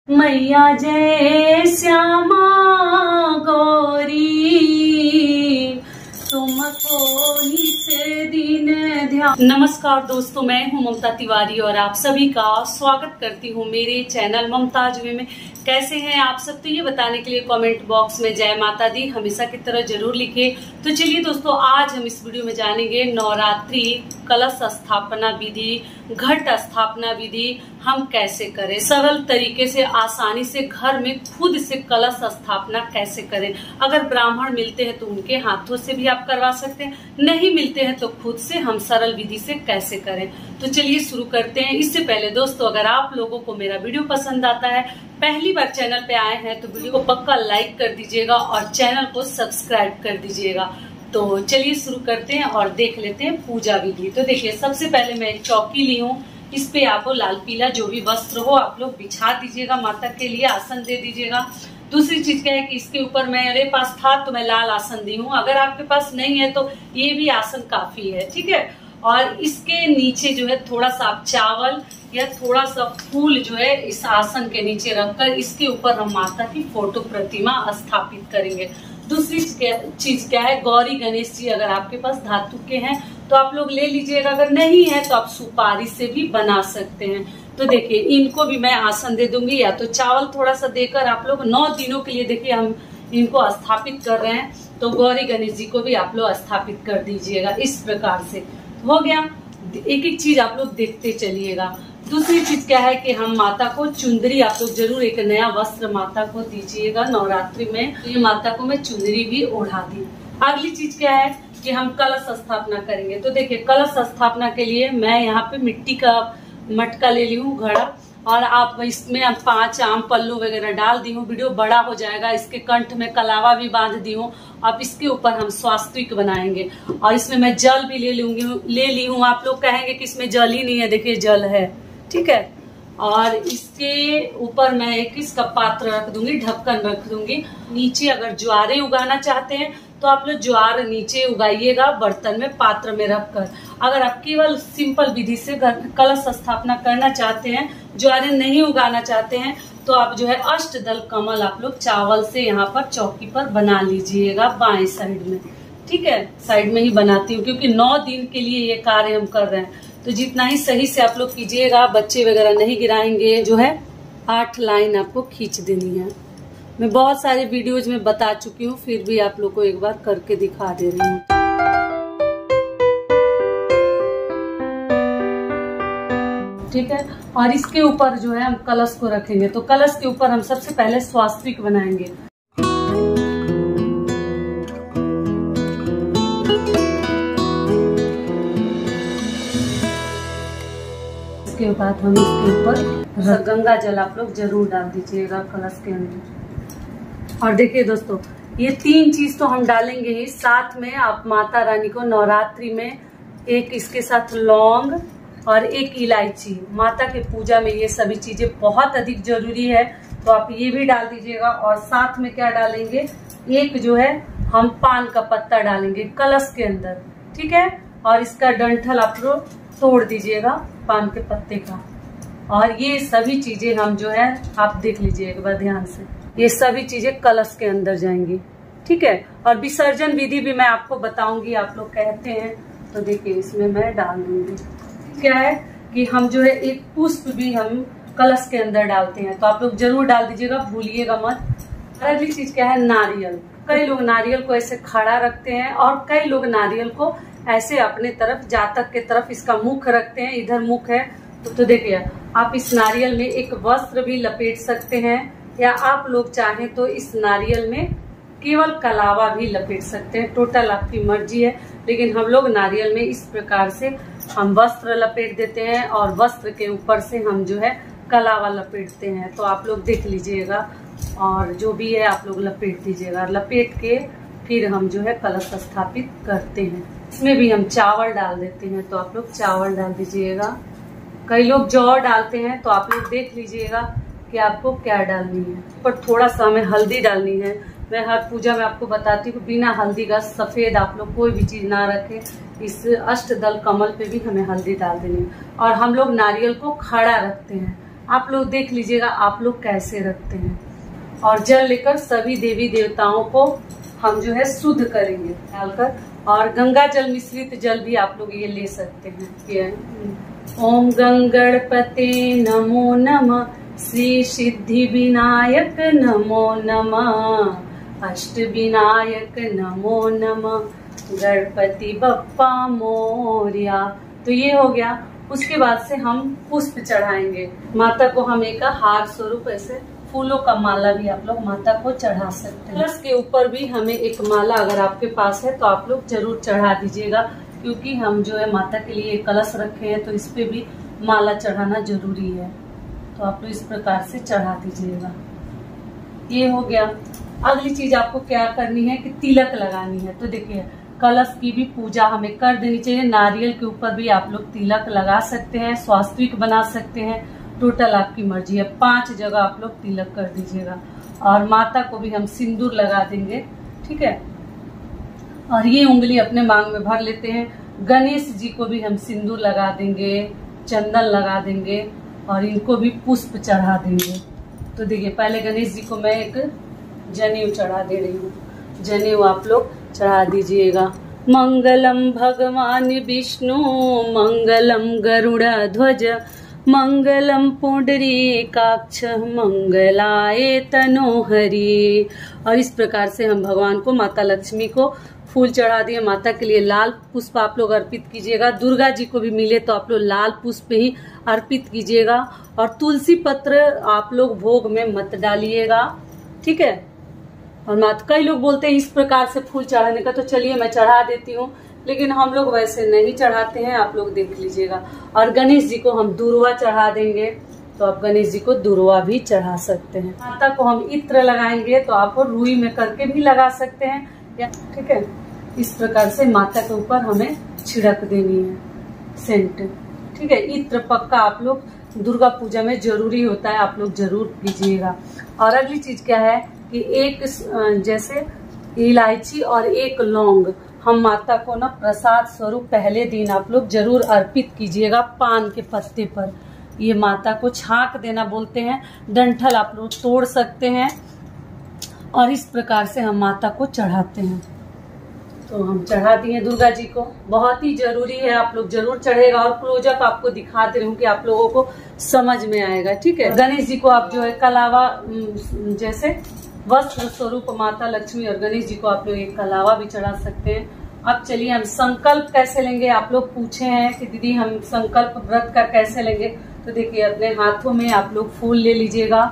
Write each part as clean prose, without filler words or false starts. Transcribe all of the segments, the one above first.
मैया जय श्यामा गौरी तुमको निस दिन ध्यान। नमस्कार दोस्तों, मैं हूं ममता तिवारी और आप सभी का स्वागत करती हूं मेरे चैनल ममताज में। कैसे हैं आप सब? तो ये बताने के लिए कमेंट बॉक्स में जय माता दी हमेशा की तरह जरूर लिखे। तो चलिए दोस्तों, आज हम इस वीडियो में जानेंगे नवरात्रि कलश स्थापना विधि, घट स्थापना विधि हम कैसे करें, सरल तरीके से आसानी से घर में खुद से कलश स्थापना कैसे करें। अगर ब्राह्मण मिलते हैं तो उनके हाथों से भी आप करवा सकते हैं, नहीं मिलते हैं तो खुद से हम सरल विधि से कैसे करें। तो चलिए शुरू करते हैं। इससे पहले दोस्तों, अगर आप लोगों को मेरा वीडियो पसंद आता है, पहली बार चैनल पे आए हैं तो वीडियो को पक्का लाइक कर दीजिएगा और चैनल को सब्सक्राइब कर दीजिएगा। तो चलिए शुरू करते हैं और देख लेते हैं पूजा विधि। तो देखिए, सबसे पहले मैं एक चौकी ली हूँ। इस पे आपको लाल पीला जो भी वस्त्र हो आप लोग बिछा दीजिएगा, माता के लिए आसन दे दीजिएगा। दूसरी चीज क्या है कि इसके ऊपर मेरे पास था तो मैं लाल आसन दी हूँ, अगर आपके पास नहीं है तो ये भी आसन काफी है, ठीक है। और इसके नीचे जो है थोड़ा सा आप चावल या थोड़ा सा फूल जो है इस आसन के नीचे रखकर इसके ऊपर हम माता की फोटो प्रतिमा स्थापित करेंगे। दूसरी चीज क्या है, गौरी गणेश जी अगर आपके पास धातु के हैं तो आप लोग ले लीजिएगा, अगर नहीं है तो आप सुपारी से भी बना सकते हैं। तो देखिए, इनको भी मैं आसन दे दूंगी, या तो चावल थोड़ा सा देकर आप लोग 9 दिनों के लिए देखिए हम इनको स्थापित कर रहे हैं, तो गौरी गणेश जी को भी आप लोग स्थापित कर दीजिएगा। इस प्रकार से हो गया। एक एक चीज आप लोग देखते चलिएगा। दूसरी चीज क्या है कि हम माता को चुंदरी, आप लोग जरूर एक नया वस्त्र माता को दीजिएगा नवरात्रि में। तो ये माता को मैं चुंदरी भी ओढ़ा दी। अगली चीज क्या है कि हम कलश स्थापना करेंगे। तो देखिए, कलश स्थापना के लिए मैं यहाँ पे मिट्टी का मटका ले ली हूँ, घड़ा, और आप इसमें 5 आम पल्लू वगैरह डाल दी हूँ। वीडियो बड़ा हो जाएगा। इसके कंठ में कलावा भी बांध दी हूँ। अब इसके ऊपर हम स्वास्तिक बनाएंगे और इसमें मैं जल भी ले ली हूँ। आप लोग कहेंगे कि इसमें जल ही नहीं है, देखिए जल है, ठीक है। और इसके ऊपर मैं एक इसका पात्र रख दूंगी, ढक्कन रख दूंगी। नीचे अगर ज्वारे उगाना चाहते हैं तो आप लोग ज्वार नीचे उगाइएगा बर्तन में, पात्र में रखकर। अगर आप केवल सिंपल विधि से कलश स्थापना करना चाहते हैं, ज्वारे नहीं उगाना चाहते हैं, तो आप जो है अष्टदल कमल आप लोग चावल से यहाँ पर चौकी पर बना लीजिएगा, बाएं साइड में, ठीक है। साइड में ही बनाती हूँ क्योंकि 9 दिन के लिए ये कार्य हम कर रहे हैं, तो जितना ही सही से आप लोग कीजिएगा, बच्चे वगैरह नहीं गिराएंगे। जो है 8 लाइन आपको खींच देनी है। मैं बहुत सारे वीडियोज में बता चुकी हूँ, फिर भी आप लोग को एक बार करके दिखा दे रही हूँ। ठीक है। और इसके ऊपर जो है हम कलश को रखेंगे। तो कलश के ऊपर हम सबसे पहले स्वास्तिक बनाएंगे। इसके बाद हम इसके ऊपर गंगा जल आप लोग जरूर डाल दीजिएगा कलश के अंदर। और देखिए दोस्तों, ये 3 चीज तो हम डालेंगे ही, साथ में आप माता रानी को नवरात्रि में एक इसके साथ लौंग और एक इलायची, माता के पूजा में ये सभी चीजें बहुत अधिक जरूरी है, तो आप ये भी डाल दीजिएगा। और साथ में क्या डालेंगे, एक जो है हम पान का पत्ता डालेंगे कलश के अंदर, ठीक है। और इसका डंठल आप लोग तोड़ दीजिएगा पान के पत्ते का। और ये सभी चीजें हम जो है आप देख लीजिए एक बार ध्यान से, ये सभी चीजें कलश के अंदर जाएंगी, ठीक है। और विसर्जन विधि भी मैं आपको बताऊंगी, आप लोग कहते हैं, तो देखिए इसमें मैं डाल दूंगी। क्या है कि हम जो है एक पुष्प भी हम कलश के अंदर डालते हैं, तो आप लोग जरूर डाल दीजिएगा, भूलिएगा मत। अगली चीज क्या है, नारियल। कई लोग नारियल को ऐसे खड़ा रखते हैं और कई लोग नारियल को ऐसे अपने तरफ जातक के तरफ इसका मुख रखते हैं, इधर मुख है। तो देखिए, आप इस नारियल में एक वस्त्र भी लपेट सकते हैं, या आप लोग चाहें तो इस नारियल में केवल कलावा भी लपेट सकते हैं, टोटल आपकी मर्जी है। लेकिन हम लोग नारियल में इस प्रकार से हम वस्त्र लपेट देते हैं और वस्त्र के ऊपर से हम जो है कलावा लपेटते हैं। तो आप लोग देख लीजिएगा और जो भी है आप लोग लपेट दीजिएगा। लपेट के फिर हम जो है कलश स्थापित करते हैं। इसमें भी हम चावल डाल देते हैं, तो आप लोग चावल डाल दीजिएगा। कई लोग जौ डालते हैं, तो आप लोग देख लीजिएगा कि आपको क्या डालनी है। पर थोड़ा सा हमें हल्दी डालनी है। मैं हर पूजा में आपको बताती हूँ, बिना हल्दी का सफेद आप लोग कोई भी चीज ना रखें। इस अष्टदल कमल पे भी हमें हल्दी डाल देनी है। और हम लोग नारियल को खड़ा रखते हैं, आप लोग देख लीजिएगा आप लोग कैसे रखते हैं। और जल लेकर सभी देवी देवताओं को हम जो है शुद्ध करेंगे डालकर, और गंगा जल मिश्रित जल भी आप लोग ये ले सकते हैं। ओम गंगणपते नमो नमः, श्री सिद्धि विनायक नमो नमः, अष्ट विनायक नमो नमः, गणपति बप्पा मोरया। तो ये हो गया। उसके बाद से हम पुष्प चढ़ाएंगे माता को। हम एक हार स्वरूप ऐसे फूलों का माला भी आप लोग माता को चढ़ा सकते हैं। कलश के ऊपर भी हमें एक माला अगर आपके पास है तो आप लोग जरूर चढ़ा दीजिएगा, क्योंकि हम जो है माता के लिए कलश रखे हैं तो इस पे भी माला चढ़ाना जरूरी है। तो आप लोग इस प्रकार से चढ़ा दीजिएगा। ये हो गया। अगली चीज आपको क्या करनी है कि तिलक लगानी है। तो देखिए कलश की भी पूजा हमें कर देनी चाहिए। नारियल के ऊपर भी आप लोग तिलक लगा सकते हैं, स्वास्तिक बना सकते हैं, टोटल आपकी मर्जी है। 5 जगह आप लोग तिलक कर दीजिएगा। और माता को भी हम सिंदूर लगा देंगे, ठीक है। और ये उंगली अपने मांग में भर लेते हैं। गणेश जी को भी हम सिंदूर लगा देंगे, चंदन लगा देंगे और इनको भी पुष्प चढ़ा देंगे। तो देखिए पहले गणेश जी को मैं एक जनेऊ चढ़ा दे रही हूँ। जनेऊ आप लोग चढ़ा दीजिएगा। मंगलम भगवान विष्णु, मंगलम गरुड़ ध्वज, मंगलम पुंडरीकाक्ष, मंगलाय तनोहरि। और इस प्रकार से हम भगवान को, माता लक्ष्मी को फूल चढ़ा दिए। माता के लिए लाल पुष्प आप लोग अर्पित कीजिएगा। दुर्गा जी को भी मिले तो आप लोग लाल पुष्प ही अर्पित कीजिएगा। और तुलसी पत्र आप लोग भोग में मत डालिएगा, ठीक है। और कई लोग बोलते हैं इस प्रकार से फूल चढ़ाने का, तो चलिए मैं चढ़ा देती हूँ, लेकिन हम लोग वैसे नहीं चढ़ाते हैं, आप लोग देख लीजिएगा। और गणेश जी को हम दूर्वा चढ़ा देंगे, तो आप गणेश जी को दूर्वा भी चढ़ा सकते हैं। माता को हम इत्र लगाएंगे तो आप रुई में करके भी लगा सकते हैं, ठीक है। इस प्रकार से माता के ऊपर हमें छिड़क देनी है सेंट, ठीक है। इत्र पक्का आप लोग दुर्गा पूजा में जरूरी होता है, आप लोग जरूर कीजिएगा। और अगली चीज क्या है कि एक जैसे इलायची और एक लौंग हम माता को ना प्रसाद स्वरूप पहले दिन आप लोग जरूर अर्पित कीजिएगा पान के पत्ते पर। ये माता को छाक देना बोलते हैं। डंठल आप लोग तोड़ सकते हैं और इस प्रकार से हम माता को चढ़ाते हैं। तो हम चढ़ा दिए दुर्गा जी को, बहुत ही जरूरी है, आप लोग जरूर चढ़ेगा। और क्लोजअप आपको दिखा दे रही हूँ कि आप लोगों को समझ में आएगा, ठीक है। गणेश जी को आप जो है कलावा जैसे वस्त्र स्वरूप माता लक्ष्मी और गणेश जी को आप लोग एक कलावा भी चढ़ा सकते हैं। अब चलिए हम संकल्प कैसे लेंगे। आप लोग पूछे हैं कि दीदी हम संकल्प व्रत का कैसे लेंगे। तो देखिए अपने हाथों में आप लोग फूल ले लीजिएगा,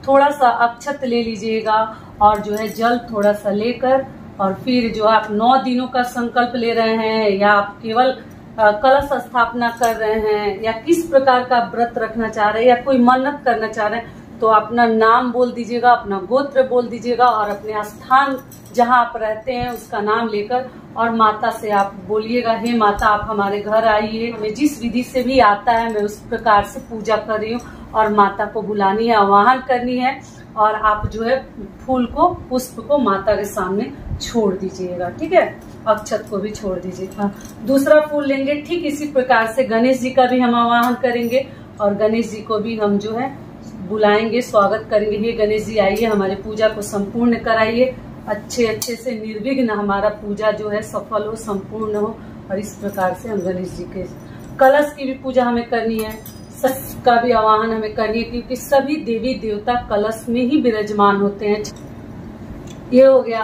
थोड़ा सा अक्षत ले लीजिएगा और जो है जल थोड़ा सा लेकर, और फिर जो आप 9 दिनों का संकल्प ले रहे हैं या आप केवल कलश स्थापना कर रहे हैं या किस प्रकार का व्रत रखना चाह रहे हैं या कोई मन्नत करना चाह रहे हैं, तो अपना नाम बोल दीजिएगा, अपना गोत्र बोल दीजिएगा और अपने स्थान जहां आप रहते हैं उसका नाम लेकर और माता से आप बोलिएगा, हे माता आप हमारे घर आइए। हमें जिस विधि से भी आता है मैं उस प्रकार से पूजा कर रही हूँ और माता को बुलानी है, आवाहन करनी है। और आप जो है फूल को, पुष्प को माता के सामने छोड़ दीजिएगा, ठीक है। अक्षत को भी छोड़ दीजिएगा। दूसरा फूल लेंगे, ठीक इसी प्रकार से गणेश जी का भी हम आवाहन करेंगे और गणेश जी को भी हम जो है बुलाएंगे, स्वागत करेंगे। हे गणेश जी आइए, हमारे पूजा को संपूर्ण कराइए, अच्छे से निर्विघ्न हमारा पूजा जो है सफल हो, संपूर्ण हो। और इस प्रकार से हम गणेश जी के कलश की भी पूजा हमें करनी है, सस का भी आवाहन हमें करनी है, क्योंकि सभी देवी देवता कलश में ही विराजमान होते हैं। ये हो गया।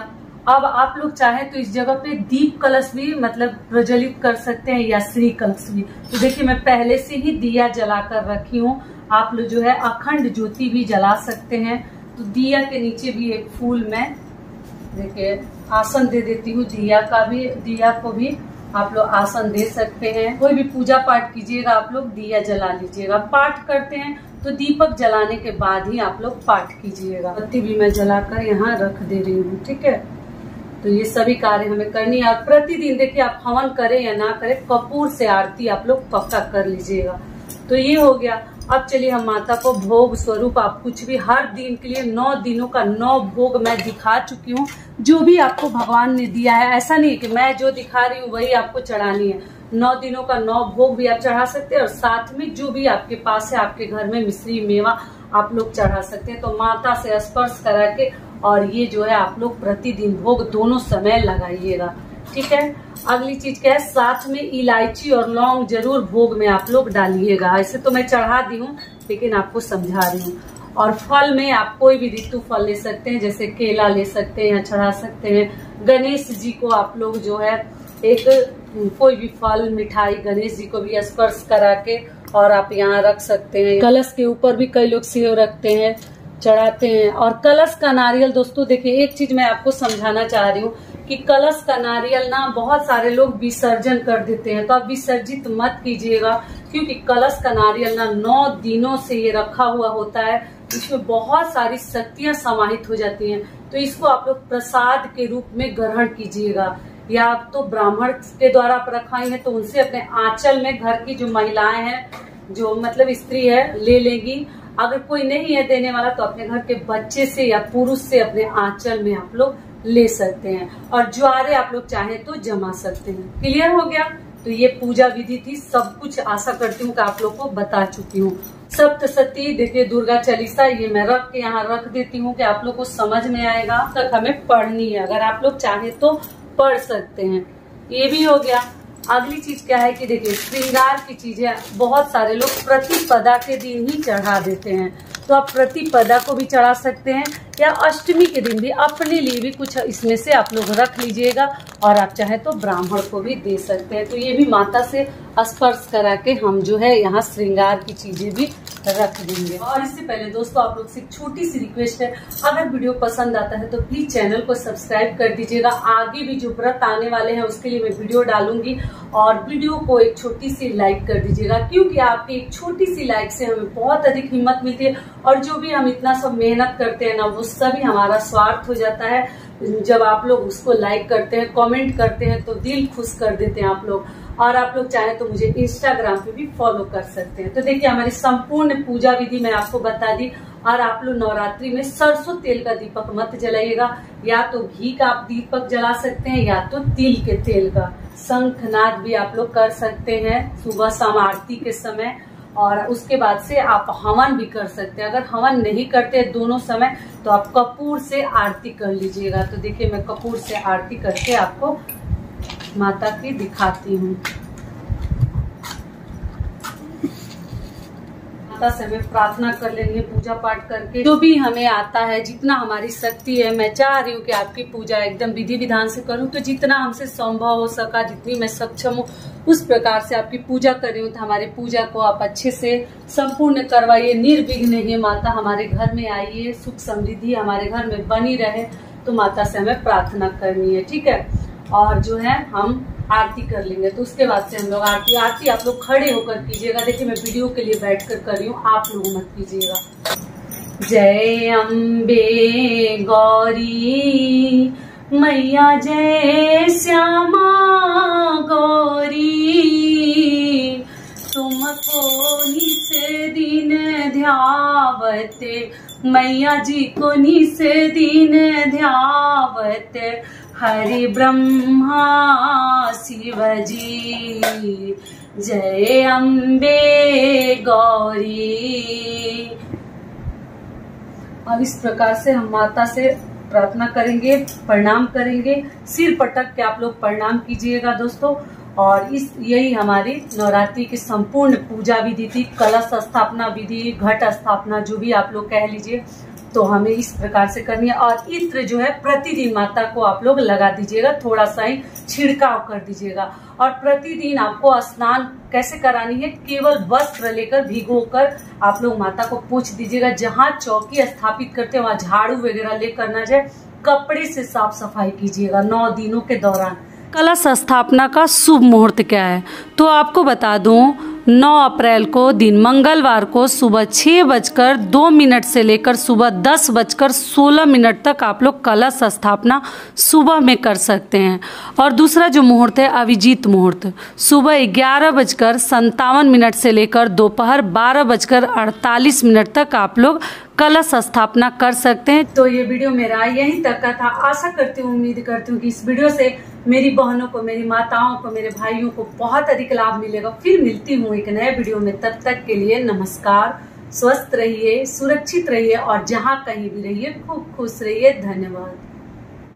अब आप लोग चाहे तो इस जगह पे दीप कलश भी मतलब प्रज्वलित कर सकते हैं या श्री कलश भी। तो देखिए मैं पहले से ही दिया जलाकर रखी हूँ, आप लोग जो है अखंड ज्योति भी जला सकते हैं। तो दिया के नीचे भी एक फूल मैं देखिए आसन दे देती हूँ। दिया को भी आप लोग आसन दे सकते हैं। कोई भी पूजा पाठ कीजिएगा आप लोग दिया जला लीजिएगा। पाठ करते हैं तो दीपक जलाने के बाद ही आप लोग पाठ कीजिएगा। बत्ती भी मैं जलाकर यहाँ रख दे रही हूँ, ठीक है। तो ये सभी कार्य हमें करनी है। और प्रतिदिन देखिए आप हवन करें या ना करें, कपूर से आरती आप लोग पक्का कर लीजिएगा। तो ये हो गया। अब चलिए हम माता को भोग स्वरूप आप कुछ भी हर दिन के लिए 9 दिनों का 9 भोग मैं दिखा चुकी हूँ। जो भी आपको भगवान ने दिया है, ऐसा नहीं कि मैं जो दिखा रही हूँ वही आपको चढ़ानी है। 9 दिनों का 9 भोग भी आप चढ़ा सकते हैं और साथ में जो भी आपके पास है आपके घर में मिश्री मेवा आप लोग चढ़ा सकते हैं। तो माता से स्पर्श करा के और ये जो है आप लोग प्रतिदिन भोग दोनों समय लगाइएगा, ठीक है। अगली चीज क्या है, साथ में इलायची और लौंग जरूर भोग में आप लोग डालिएगा। ऐसे तो मैं चढ़ा दी हूँ लेकिन आपको समझा रही हूँ। और फल में आप कोई भी ऋतु फल ले सकते हैं, जैसे केला ले सकते हैं या चढ़ा सकते हैं। गणेश जी को आप लोग जो है एक कोई भी फल मिठाई गणेश जी को भी स्पर्श करा के और आप यहाँ रख सकते हैं। कलश के ऊपर भी कई लोग सेव रखते हैं, चढ़ाते हैं। और कलश का नारियल दोस्तों देखिए, एक चीज मैं आपको समझाना चाह रही हूँ कि कलश का नारियल ना बहुत सारे लोग विसर्जन कर देते हैं, तो आप विसर्जित मत कीजिएगा, क्योंकि कलश का नारियल ना 9 दिनों से ये रखा हुआ होता है। इसमें बहुत सारी शक्तियां समाहित हो जाती हैं, तो इसको आप लोग प्रसाद के रूप में ग्रहण कीजिएगा। या आप तो ब्राह्मण के द्वारा आप रखाई है तो उनसे अपने आंचल में घर की जो महिलाएं हैं, जो मतलब स्त्री है, ले लेंगी। अगर कोई नहीं है देने वाला तो अपने घर के बच्चे से या पुरुष से अपने आंचल में आप लोग ले सकते हैं। और ज्वारे आप लोग चाहे तो जमा सकते हैं। क्लियर हो गया? तो ये पूजा विधि थी, सब कुछ आशा करती हूँ कि आप लोग को बता चुकी हूँ। सप्तशती देखिए, दुर्गा चालीसा ये मैं रख के यहाँ रख देती हूँ कि आप लोग को समझ में आएगा। तक हमें पढ़नी है, अगर आप लोग चाहे तो पढ़ सकते हैं। ये भी हो गया। अगली चीज क्या है कि देखिए, श्रृंगार की चीजें बहुत सारे लोग प्रतिपदा के दिन ही चढ़ा देते हैं, तो आप प्रतिपदा को भी चढ़ा सकते हैं या अष्टमी के दिन भी अपने लिए भी कुछ इसमें से आप लोग रख लीजिएगा और आप चाहे तो ब्राह्मण को भी दे सकते हैं। तो ये भी माता से स्पर्श करा के हम जो है यहाँ श्रृंगार की चीजें भी रख देंगे। और इससे पहले दोस्तों आप लोग से एक छोटी सी रिक्वेस्ट है, अगर वीडियो पसंद आता है तो प्लीज चैनल को सब्सक्राइब कर दीजिएगा। आगे भी जो व्रत आने वाले हैं उसके लिए मैं वीडियो डालूंगी, और वीडियो को एक छोटी सी लाइक कर दीजिएगा, क्योंकि आपकी एक छोटी सी लाइक से हमें बहुत अधिक हिम्मत मिलती है। और जो भी हम इतना सब मेहनत करते हैं ना, वो सभी हमारा स्वार्थ हो जाता है जब आप लोग उसको लाइक करते हैं, कमेंट करते हैं, तो दिल खुश कर देते हैं आप लोग। और आप लोग चाहे तो मुझे इंस्टाग्राम पे भी फॉलो कर सकते हैं। तो देखिए, हमारी संपूर्ण पूजा विधि मैं आपको बता दी। और आप लोग नवरात्रि में सरसों तेल का दीपक मत जलाइएगा, या तो घी का आप दीपक जला सकते हैं या तो तिल के तेल का। शंखनाद भी आप लोग कर सकते हैं सुबह शाम आरती के समय, और उसके बाद से आप हवन भी कर सकते हैं। अगर हवन नहीं करते दोनों समय तो आप कपूर से आरती कर लीजिएगा। तो देखिए, मैं कपूर से आरती करके आपको माता की दिखाती हूँ। माता से हमें प्रार्थना कर लेंगे पूजा पाठ करके, जो भी हमें आता है, जितना हमारी शक्ति है। मैं चाह रही हूँ कि आपकी पूजा एकदम विधि विधान से करूँ, तो जितना हमसे संभव हो सका, जितनी मैं सक्षम हूँ उस प्रकार से आपकी पूजा कर रही हूँ। तो हमारी पूजा को आप अच्छे से संपूर्ण करवाइए, निर्विघ्न है माता हमारे घर में आइए, सुख समृद्धि हमारे घर में बनी रहे। तो माता से हमें प्रार्थना करनी है, ठीक है। और जो है हम आरती कर लेंगे, तो उसके बाद से हम लोग आरती आप लोग खड़े होकर कीजिएगा। देखिए, मैं वीडियो के लिए बैठकर कर रही हूँ, आप लोग मत कीजिएगा। जय अम्बे गौरी मैया, जय श्यामा गौरी, तुमको निस दिन ध्यावते, मैया जी को निस दिन ध्यावते, हरि ब्रह्मा शिव जी, जय अम्बे गौरी। अब इस प्रकार से हम माता से प्रार्थना करेंगे, प्रणाम करेंगे, सिर पटक के आप लोग प्रणाम कीजिएगा दोस्तों। और यही हमारी नवरात्रि की संपूर्ण पूजा विधि थी। कलश स्थापना विधि, घट स्थापना, जो भी आप लोग कह लीजिए, तो हमें इस प्रकार से करनी है। और इत्र जो है प्रतिदिन माता को आप लोग लगा दीजिएगा, थोड़ा सा ही छिड़काव कर दीजिएगा। और प्रतिदिन आपको स्नान कैसे करानी है, केवल वस्त्र लेकर भिगोकर आप लोग माता को पोंछ दीजिएगा। जहाँ चौकी स्थापित करते हैं वहाँ झाड़ू वगैरह लेकर ना जाए, कपड़े से साफ सफाई कीजिएगा 9 दिनों के दौरान। कलश स्थापना का शुभ मुहूर्त क्या है, तो आपको बता दूं, 9 अप्रैल को दिन मंगलवार को सुबह 6:02 से लेकर सुबह 10:16 तक आप लोग कलश स्थापना सुबह में कर सकते हैं। और दूसरा जो मुहूर्त है अभिजीत मुहूर्त, सुबह 11:57 से लेकर दोपहर 12:48 तक आप लोग कलश स्थापना कर सकते हैं। तो ये वीडियो मेरा यहीं तक का था। आशा करती हूँ, उम्मीद करती हूँ कि इस वीडियो से मेरी बहनों को, मेरी माताओं को, मेरे भाइयों को बहुत अधिक लाभ मिलेगा। फिर मिलती हूँ एक नए वीडियो में, तब तक के लिए नमस्कार। स्वस्थ रहिए, सुरक्षित रहिए और जहाँ कहीं भी रहिए खूब खुश रहिए। धन्यवाद।